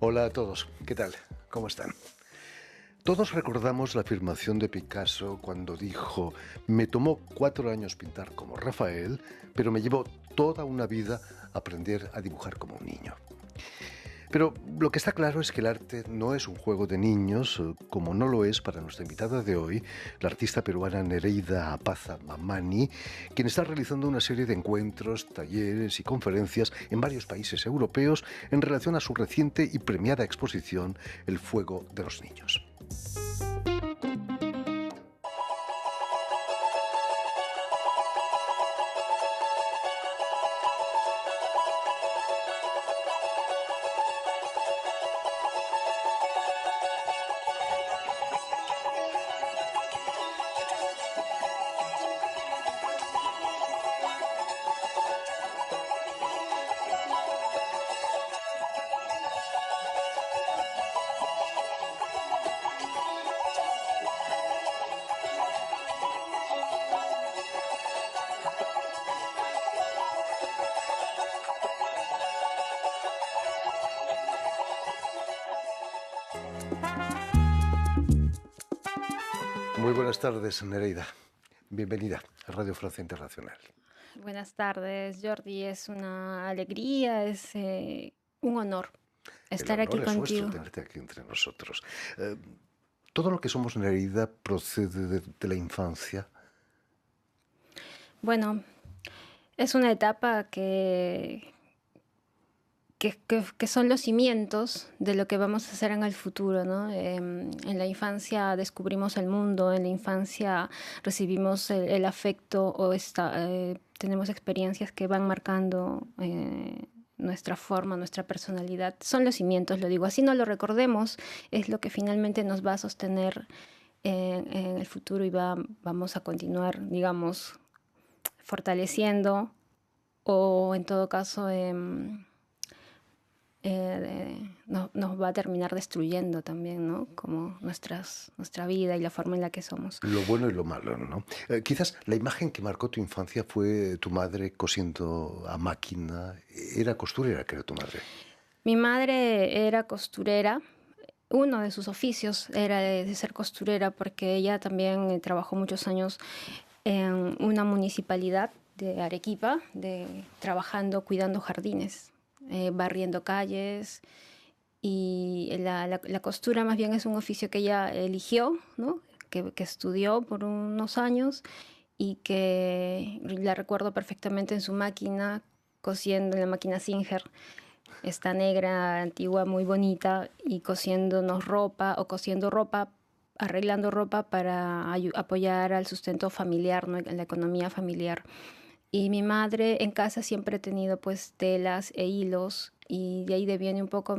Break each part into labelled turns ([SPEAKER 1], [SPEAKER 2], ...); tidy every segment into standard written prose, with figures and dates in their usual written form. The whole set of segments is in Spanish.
[SPEAKER 1] Hola a todos, ¿qué tal? ¿Cómo están? Todos recordamos la afirmación de Picasso cuando dijo: me tomó 4 años pintar como Rafael, pero me llevó toda una vida aprender a dibujar como un niño. Pero lo que está claro es que el arte no es un juego de niños, como no lo es para nuestra invitada de hoy, la artista peruana Nereida Apaza Mamani, quien está realizando una serie de encuentros, talleres y conferencias en varios países europeos en relación a su reciente y premiada exposición El fuego de los niños. Muy buenas tardes, Nereida. Bienvenida a Radio Francia Internacional.
[SPEAKER 2] Buenas tardes, Jordi. Es una alegría, es un honor
[SPEAKER 1] El
[SPEAKER 2] estar aquí
[SPEAKER 1] honor es nuestro
[SPEAKER 2] contigo.
[SPEAKER 1] tenerte aquí entre nosotros. Todo lo que somos, Nereida, procede de la infancia.
[SPEAKER 2] Bueno, es una etapa que son los cimientos de lo que vamos a hacer en el futuro, ¿no? En la infancia descubrimos el mundo, en la infancia recibimos el afecto o tenemos experiencias que van marcando nuestra forma, nuestra personalidad. Son los cimientos, lo digo. Así no lo recordemos, es lo que finalmente nos va a sostener en el futuro y vamos a continuar, digamos, fortaleciendo o en todo caso nos va a terminar destruyendo también, ¿no? Como nuestra vida y la forma en la que somos.
[SPEAKER 1] Lo bueno y lo malo, ¿no? Quizás la imagen que marcó tu infancia fue tu madre cosiendo a máquina. Era costurera, creo, tu madre.
[SPEAKER 2] Mi madre era costurera. Uno de sus oficios era de ser costurera porque ella también trabajó muchos años en una municipalidad de Arequipa, trabajando, cuidando jardines, barriendo calles. Y la costura más bien es un oficio que ella eligió, ¿no? Que estudió por unos años y que la recuerdo perfectamente en su máquina, cosiendo en la máquina Singer, esta negra, antigua, muy bonita, y cosiéndonos ropa o cosiendo ropa, arreglando ropa para apoyar al sustento familiar, ¿no? En la economía familiar. Y mi madre en casa siempre ha tenido pues telas e hilos y de ahí deviene un poco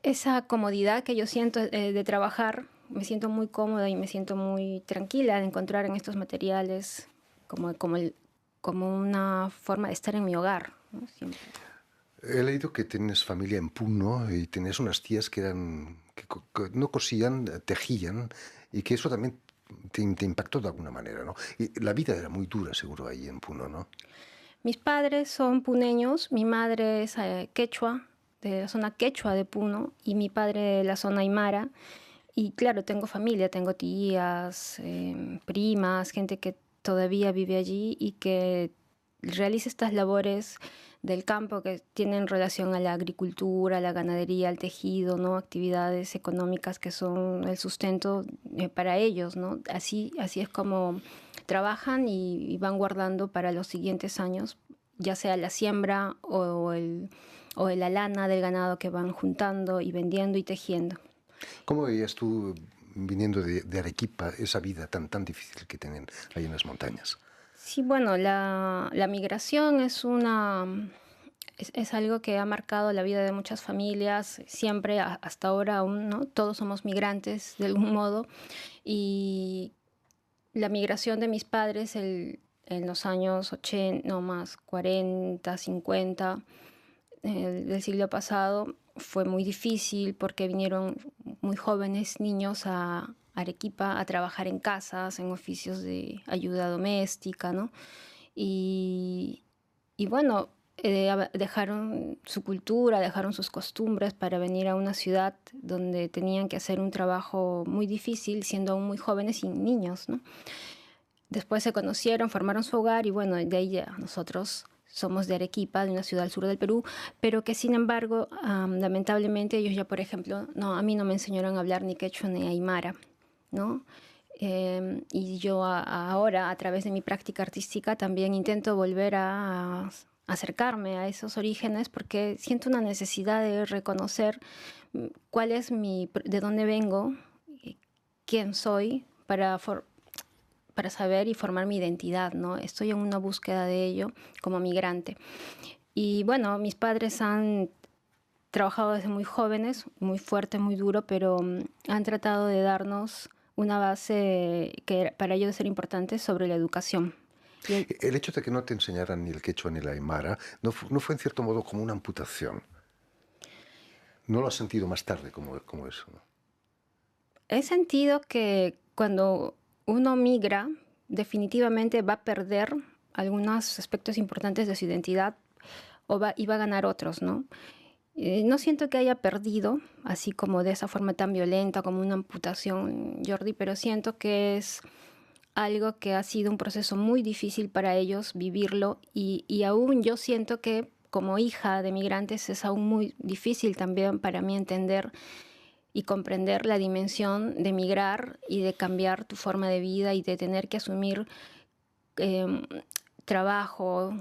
[SPEAKER 2] esa comodidad que yo siento de trabajar. Me siento muy cómoda y me siento muy tranquila de encontrar en estos materiales como una forma de estar en mi hogar, ¿no? Siempre.
[SPEAKER 1] He leído que tienes familia en Puno y tenías unas tías que no cosían, tejían, y que eso también te impactó de alguna manera, ¿no? Y la vida era muy dura, seguro, ahí en Puno, ¿no?
[SPEAKER 2] Mis padres son puneños, mi madre es quechua, de la zona quechua de Puno, y mi padre de la zona aymara. Y claro, tengo familia, tengo tías, primas, gente que todavía vive allí y que realiza estas labores del campo que tienen relación a la agricultura, a la ganadería, al tejido, ¿no? Actividades económicas que son el sustento para ellos, ¿no? Así es como trabajan y van guardando para los siguientes años, ya sea la siembra o la lana del ganado que van juntando y vendiendo y tejiendo.
[SPEAKER 1] ¿Cómo veías tú, viniendo de Arequipa, esa vida tan difícil que tienen ahí en las montañas?
[SPEAKER 2] Sí, bueno, la migración es algo que ha marcado la vida de muchas familias, siempre, hasta ahora aún, ¿no? Todos somos migrantes de algún modo. Y la migración de mis padres en los años 80, no más, 40, 50 del siglo pasado fue muy difícil porque vinieron muy jóvenes niños a Arequipa a trabajar en casas, en oficios de ayuda doméstica, ¿no? Y, y bueno, dejaron su cultura, dejaron sus costumbres para venir a una ciudad donde tenían que hacer un trabajo muy difícil, siendo aún muy jóvenes y niños, ¿no? Después se conocieron, formaron su hogar y bueno, de ahí ya nosotros somos de Arequipa, de una ciudad al sur del Perú, pero que sin embargo, lamentablemente ellos ya, por ejemplo, no, a mí no me enseñaron a hablar ni quechua ni aymara, ¿no? Y yo ahora, a través de mi práctica artística, también intento volver a acercarme a esos orígenes porque siento una necesidad de reconocer cuál es de dónde vengo, quién soy, para saber y formar mi identidad, ¿no? Estoy en una búsqueda de ello como migrante. Y bueno, mis padres han trabajado desde muy jóvenes, muy fuerte, muy duro, pero han tratado de darnos una base que para ellos ser importante sobre la educación.
[SPEAKER 1] El hecho de que no te enseñaran ni el quechua ni la aymara no fue en cierto modo como una amputación. ¿No lo has sentido más tarde como eso, ¿no?
[SPEAKER 2] He sentido que cuando uno migra, definitivamente va a perder algunos aspectos importantes de su identidad y va a ganar otros, ¿no? No siento que haya perdido, así como de esa forma tan violenta, como una amputación, Jordi, pero siento que es algo que ha sido un proceso muy difícil para ellos vivirlo y aún yo siento que como hija de migrantes es aún muy difícil también para mí entender y comprender la dimensión de migrar y de cambiar tu forma de vida y de tener que asumir trabajo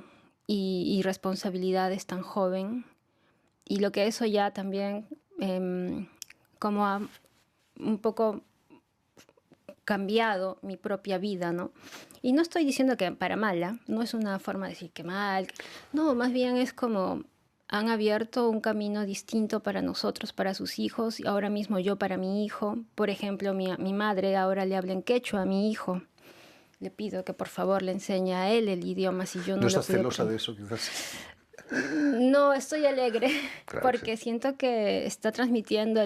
[SPEAKER 2] y responsabilidades tan joven. Y lo que eso ya también como ha un poco cambiado mi propia vida, ¿no? Y no estoy diciendo que para mal, no es una forma de decir que mal. No, más bien es como han abierto un camino distinto para nosotros, para sus hijos, y ahora mismo yo para mi hijo. Por ejemplo, mi madre ahora le habla en quechua a mi hijo. Le pido que por favor le enseñe a él el idioma si yo no
[SPEAKER 1] ¿No
[SPEAKER 2] lo
[SPEAKER 1] estás
[SPEAKER 2] pude
[SPEAKER 1] celosa
[SPEAKER 2] aprender.
[SPEAKER 1] de eso, quizás?
[SPEAKER 2] No, estoy alegre
[SPEAKER 1] Claro que
[SPEAKER 2] porque
[SPEAKER 1] sí.
[SPEAKER 2] siento que está transmitiendo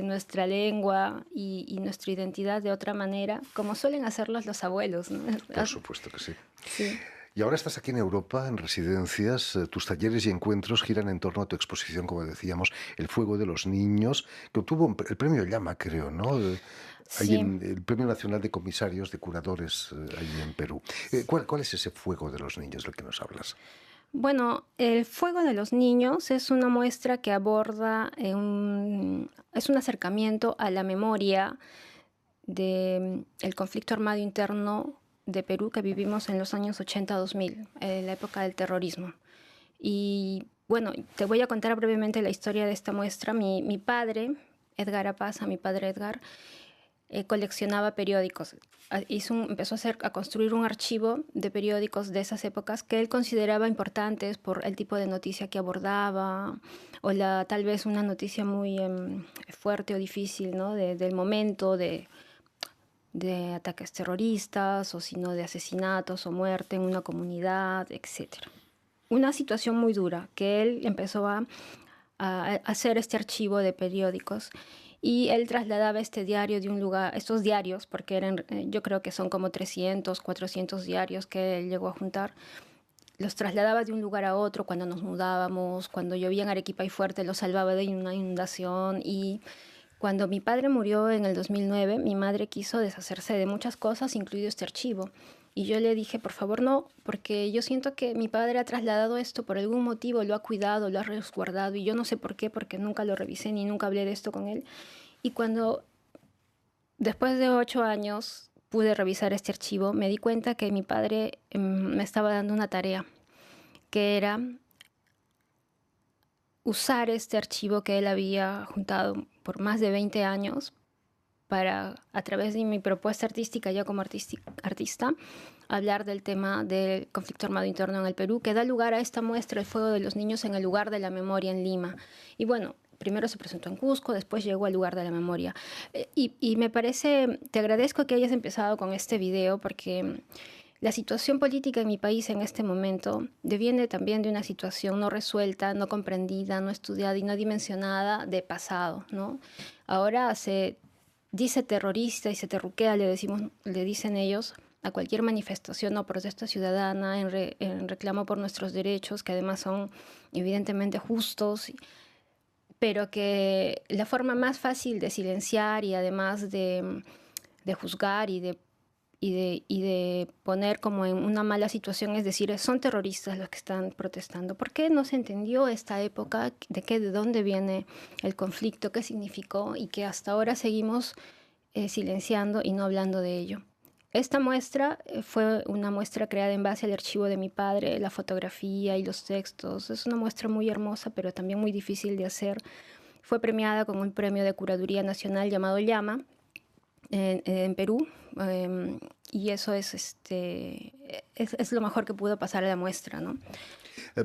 [SPEAKER 2] nuestra lengua y nuestra identidad de otra manera, como suelen hacerlos los abuelos, ¿no?
[SPEAKER 1] Por supuesto que sí.
[SPEAKER 2] Sí.
[SPEAKER 1] Y ahora estás aquí en Europa, en residencias. Tus talleres y encuentros giran en torno a tu exposición, como decíamos, El fuego de los niños, que obtuvo el premio Llama, creo, ¿no? Ahí
[SPEAKER 2] Sí.
[SPEAKER 1] en el Premio Nacional de Comisarios de Curadores, ahí en Perú. ¿Cuál es ese fuego de los niños del que nos hablas?
[SPEAKER 2] Bueno, El fuego de los niños es una muestra que aborda, es un acercamiento a la memoria del conflicto armado interno de Perú que vivimos en los años 80-2000, en la época del terrorismo. Y bueno, te voy a contar brevemente la historia de esta muestra. Mi padre, Edgar Apaza, mi padre Edgar, coleccionaba periódicos. Empezó a construir un archivo de periódicos de esas épocas que él consideraba importantes por el tipo de noticia que abordaba o tal vez una noticia muy fuerte o difícil, ¿no? Del momento de ataques terroristas o sino de asesinatos o muerte en una comunidad, etcétera. Una situación muy dura que él empezó a hacer este archivo de periódicos y él trasladaba este diario de un lugar, estos diarios, porque yo creo que son como 300, 400 diarios que él llegó a juntar, los trasladaba de un lugar a otro cuando nos mudábamos, cuando llovía en Arequipa y fuerte, los salvaba de una inundación y cuando mi padre murió en el 2009, mi madre quiso deshacerse de muchas cosas, incluido este archivo. Y yo le dije, por favor, no, porque yo siento que mi padre ha trasladado esto por algún motivo, lo ha cuidado, lo ha resguardado, y yo no sé por qué, porque nunca lo revisé ni nunca hablé de esto con él. Y cuando, después de 8 años, pude revisar este archivo, me di cuenta que mi padre me estaba dando una tarea, que era usar este archivo que él había juntado por más de 20 años para, a través de mi propuesta artística, ya como artista, hablar del tema del conflicto armado interno en el Perú, que da lugar a esta muestra, El fuego de los niños en el lugar de la memoria en Lima. Y bueno, primero se presentó en Cusco, después llegó al lugar de la memoria. Y me parece, te agradezco que hayas empezado con este video, porque la situación política en mi país en este momento deviene también de una situación no resuelta, no comprendida, no estudiada y no dimensionada de pasado, ¿no? Ahora se dice terrorista y se terruquea, le dicen ellos, a cualquier manifestación o protesta ciudadana en reclamo por nuestros derechos, que además son evidentemente justos, pero que la forma más fácil de silenciar y además de juzgar y de poner como en una mala situación es decir, son terroristas los que están protestando. ¿Por qué no se entendió esta época de dónde viene el conflicto, qué significó y que hasta ahora seguimos silenciando y no hablando de ello? Esta muestra fue una muestra creada en base al archivo de mi padre, la fotografía y los textos. Es una muestra muy hermosa, pero también muy difícil de hacer. Fue premiada con un premio de curaduría nacional llamado Llama en Perú. Y eso es lo mejor que pudo pasar a la muestra, ¿no?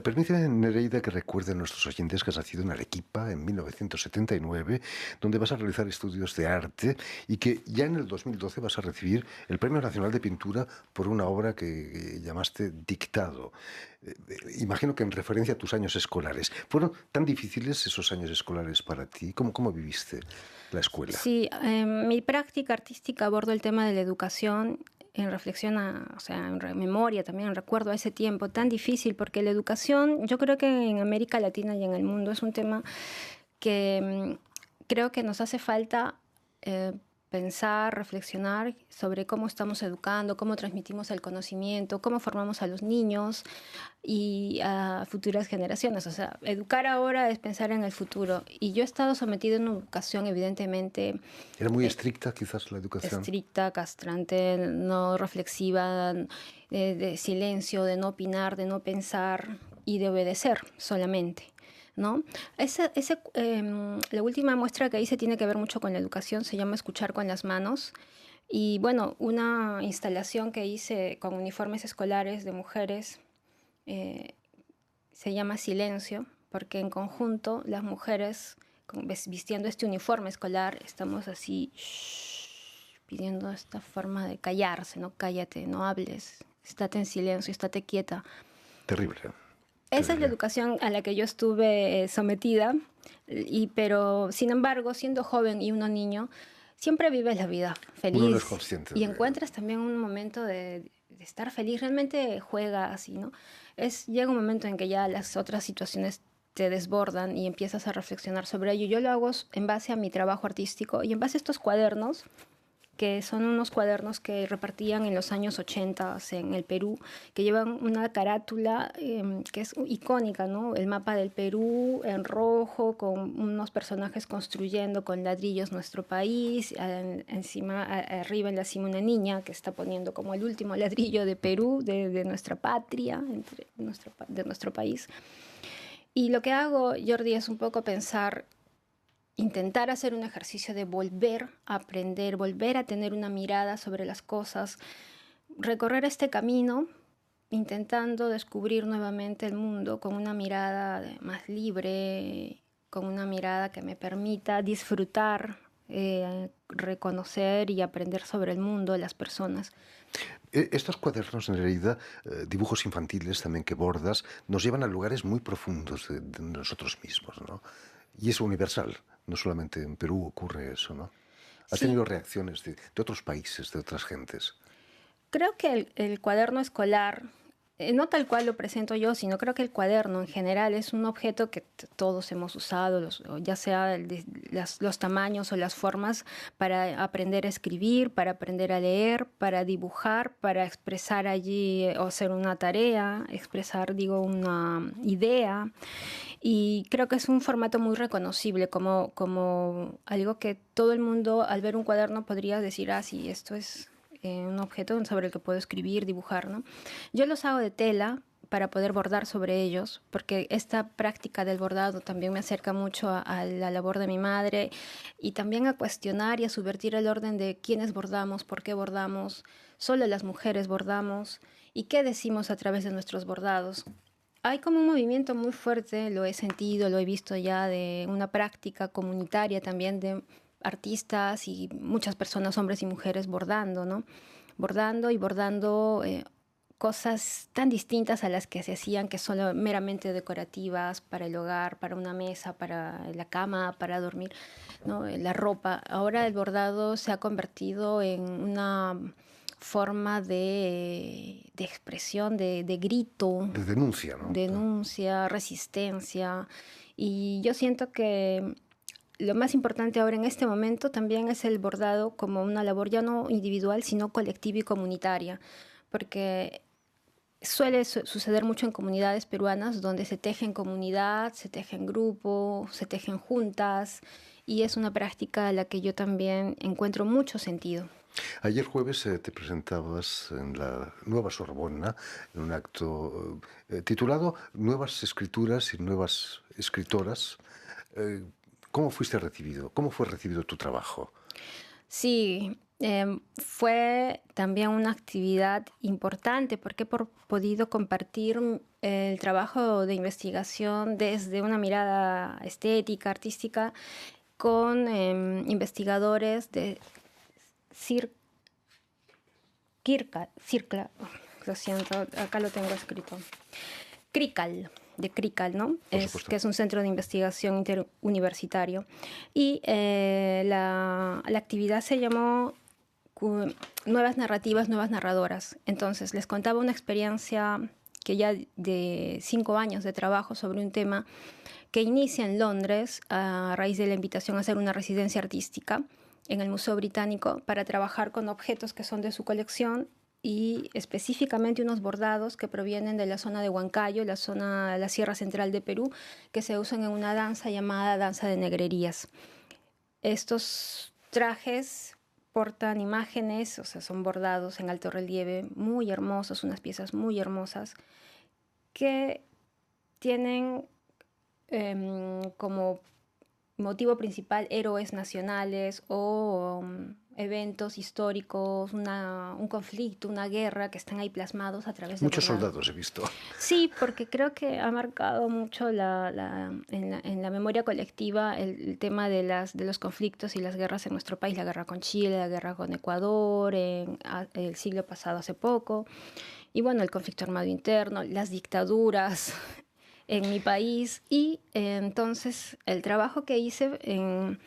[SPEAKER 1] Permíteme, Nereida, que recuerde a nuestros oyentes que has nacido en Arequipa en 1979, donde vas a realizar estudios de arte y que ya en el 2012 vas a recibir el Premio Nacional de Pintura por una obra que llamaste Dictado. Imagino que en referencia a tus años escolares. ¿Fueron tan difíciles esos años escolares para ti? ¿Cómo viviste la escuela?
[SPEAKER 2] Sí, mi práctica artística aborda el tema de la educación en reflexión, o sea, en memoria también, en recuerdo a ese tiempo tan difícil, porque la educación, yo creo que en América Latina y en el mundo es un tema que creo que nos hace falta pensar, reflexionar sobre cómo estamos educando, cómo transmitimos el conocimiento, cómo formamos a los niños y a futuras generaciones. O sea, educar ahora es pensar en el futuro. Y yo he estado sometida a una educación, evidentemente...
[SPEAKER 1] ¿Era muy estricta quizás la educación?
[SPEAKER 2] Estricta, castrante, no reflexiva, de silencio, de no opinar, de no pensar y de obedecer solamente, ¿no? La última muestra que hice tiene que ver mucho con la educación, se llama Escuchar con las manos. Y bueno, una instalación que hice con uniformes escolares de mujeres se llama Silencio, porque en conjunto las mujeres vistiendo este uniforme escolar estamos así pidiendo esta forma de callarse, no cállate, no hables, estate en silencio, estate quieta.
[SPEAKER 1] Terrible.
[SPEAKER 2] Esa es la educación a la que yo estuve sometida, pero sin embargo, siendo joven y uno niño, siempre vives la vida feliz.
[SPEAKER 1] Uno no es consciente
[SPEAKER 2] y encuentras también un momento de estar feliz, realmente juega así, ¿no? Llega un momento en que ya las otras situaciones te desbordan y empiezas a reflexionar sobre ello. Yo lo hago en base a mi trabajo artístico y en base a estos cuadernos, que son unos cuadernos que repartían en los años 80 en el Perú, que llevan una carátula que es icónica, ¿no? El mapa del Perú en rojo, con unos personajes construyendo con ladrillos nuestro país, encima, arriba en la cima una niña que está poniendo como el último ladrillo de Perú, de nuestra patria, de nuestro país. Y lo que hago, Jordi, es un poco intentar hacer un ejercicio de volver a aprender, volver a tener una mirada sobre las cosas, recorrer este camino intentando descubrir nuevamente el mundo con una mirada más libre, con una mirada que me permita disfrutar, reconocer y aprender sobre el mundo, las personas.
[SPEAKER 1] Estos cuadernos, en realidad, dibujos infantiles también que bordas, nos llevan a lugares muy profundos de nosotros mismos, ¿no? Y es universal, no solamente en Perú ocurre eso, ¿no? ¿Has tenido reacciones de otros países, de otras gentes?
[SPEAKER 2] Creo que el cuaderno escolar, no tal cual lo presento yo, sino creo que el cuaderno en general es un objeto que todos hemos usado, ya sea los tamaños o las formas para aprender a escribir, para aprender a leer, para dibujar, para expresar allí o hacer una tarea, expresar, digo, una idea. Y creo que es un formato muy reconocible, como algo que todo el mundo al ver un cuaderno podría decir, ah, sí, esto es un objeto sobre el que puedo escribir, dibujar, ¿no? Yo los hago de tela para poder bordar sobre ellos, porque esta práctica del bordado también me acerca mucho a la labor de mi madre y también a cuestionar y a subvertir el orden de quiénes bordamos, por qué bordamos, solo las mujeres bordamos y qué decimos a través de nuestros bordados. Hay como un movimiento muy fuerte, lo he sentido, lo he visto ya, de una práctica comunitaria también de artistas y muchas personas, hombres y mujeres, bordando, ¿no? Bordando y bordando cosas tan distintas a las que se hacían, que son meramente decorativas para el hogar, para una mesa, para la cama, para dormir, ¿no? La ropa. Ahora el bordado se ha convertido en una forma de expresión, de grito,
[SPEAKER 1] De denuncia, ¿no?
[SPEAKER 2] denuncia, resistencia. Y yo siento que lo más importante ahora en este momento también es el bordado como una labor ya no individual, sino colectiva y comunitaria, porque suele suceder mucho en comunidades peruanas donde se teje en comunidad, se teje en grupo, se tejen juntas, y es una práctica a la que yo también encuentro mucho sentido.
[SPEAKER 1] Ayer jueves te presentabas en la Nueva Sorbona en un acto titulado Nuevas escrituras y nuevas escritoras. Eh, ¿Cómo fuiste recibido? ¿Cómo fue recibido tu trabajo?
[SPEAKER 2] Sí, fue también una actividad importante porque he podido compartir el trabajo de investigación desde una mirada estética, artística, con investigadores de Circla, lo siento, acá lo tengo escrito. CRICAL, de CRICAL, ¿no?
[SPEAKER 1] Por supuesto.
[SPEAKER 2] Que es un centro de investigación interuniversitario. Y la actividad se llamó Nuevas Narrativas, Nuevas Narradoras. Entonces, les contaba una experiencia que ya de 5 años de trabajo sobre un tema que inicia en Londres a raíz de la invitación a hacer una residencia artística en el Museo Británico para trabajar con objetos que son de su colección y específicamente unos bordados que provienen de la zona de Huancayo, la Sierra Central de Perú, que se usan en una danza llamada danza de negrerías. Estos trajes portan imágenes, o sea, son bordados en alto relieve, muy hermosos, unas piezas muy hermosas, que tienen como motivo principal héroes nacionales o eventos históricos, un conflicto, una guerra que están ahí plasmados a través de
[SPEAKER 1] Muchos
[SPEAKER 2] bordados.
[SPEAKER 1] soldados he visto.
[SPEAKER 2] Sí, porque creo que ha marcado mucho en la memoria colectiva el tema de los conflictos y las guerras en nuestro país, la guerra con Chile, la guerra con Ecuador, el siglo pasado hace poco, y bueno, el conflicto armado interno, las dictaduras en mi país. Y entonces el trabajo que hice en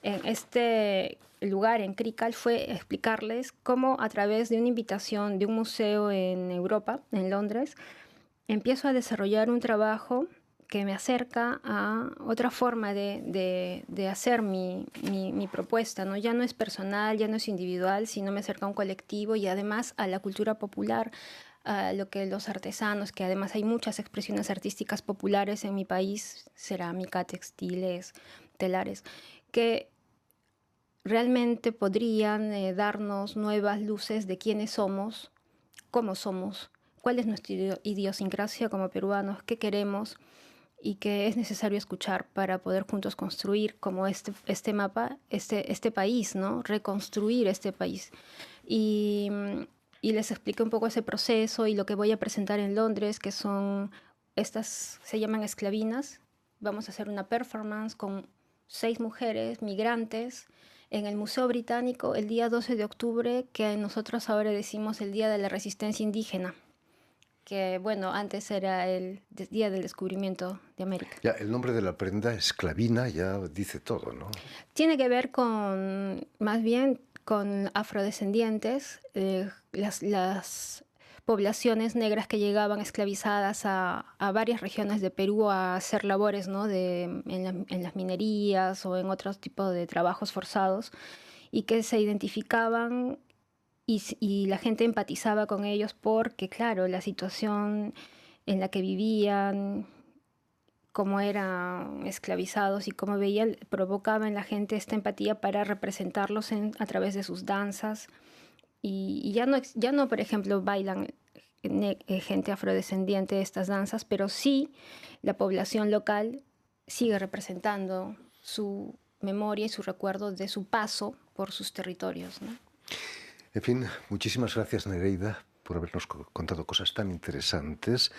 [SPEAKER 2] este lugar, en CRICAL, fue explicarles cómo a través de una invitación de un museo en Europa, en Londres, empiezo a desarrollar un trabajo que me acerca a otra forma de hacer mi propuesta, ¿no? Ya no es personal, ya no es individual, sino me acerca a un colectivo y además a la cultura popular, a lo que los artesanos, que además hay muchas expresiones artísticas populares en mi país, cerámica, textiles, telares, que realmente podrían darnos nuevas luces de quiénes somos, cómo somos, cuál es nuestra idiosincrasia como peruanos, qué queremos y qué es necesario escuchar para poder juntos construir como este mapa, este país, ¿no? Reconstruir este país. Y, y les expliqué un poco ese proceso y lo que voy a presentar en Londres, que son estas, se llaman esclavinas. Vamos a hacer una performance con 6 mujeres migrantes en el Museo Británico el día 12 de octubre, que nosotros ahora decimos el Día de la Resistencia Indígena, que bueno, antes era el Día del Descubrimiento de América.
[SPEAKER 1] Ya, el nombre de la prenda, esclavina, ya dice todo, ¿no?
[SPEAKER 2] Tiene que ver con, más bien, con afrodescendientes, las poblaciones negras que llegaban esclavizadas a varias regiones de Perú a hacer labores, ¿no? En las minerías o en otros tipos de trabajos forzados, y que se identificaban y la gente empatizaba con ellos porque, claro, la situación en la que vivían, cómo eran esclavizados y cómo veían, provocaba en la gente esta empatía para representarlos a través de sus danzas. Y ya no, por ejemplo, bailan gente afrodescendiente estas danzas, pero sí la población local sigue representando su memoria y su recuerdo de su paso por sus territorios, ¿no?
[SPEAKER 1] En fin, muchísimas gracias, Nereida, por habernos contado cosas tan interesantes.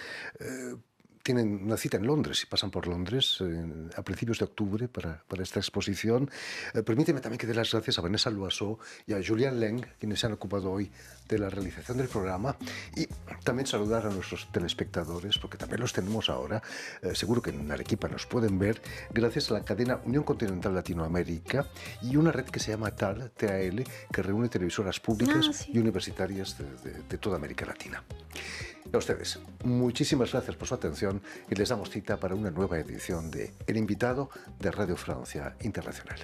[SPEAKER 1] tienen una cita en Londres y pasan por Londres a principios de octubre para esta exposición. Permíteme también que dé las gracias a Vanessa Loiseau y a Julian Leng, quienes se han ocupado hoy de la realización del programa, y también saludar a nuestros telespectadores, porque también los tenemos ahora. Seguro que en Arequipa nos pueden ver gracias a la cadena Unión Continental Latinoamérica y una red que se llama TAL, que reúne televisoras públicas y universitarias de toda América Latina. A ustedes, muchísimas gracias por su atención y les damos cita para una nueva edición de El Invitado de Radio Francia Internacional.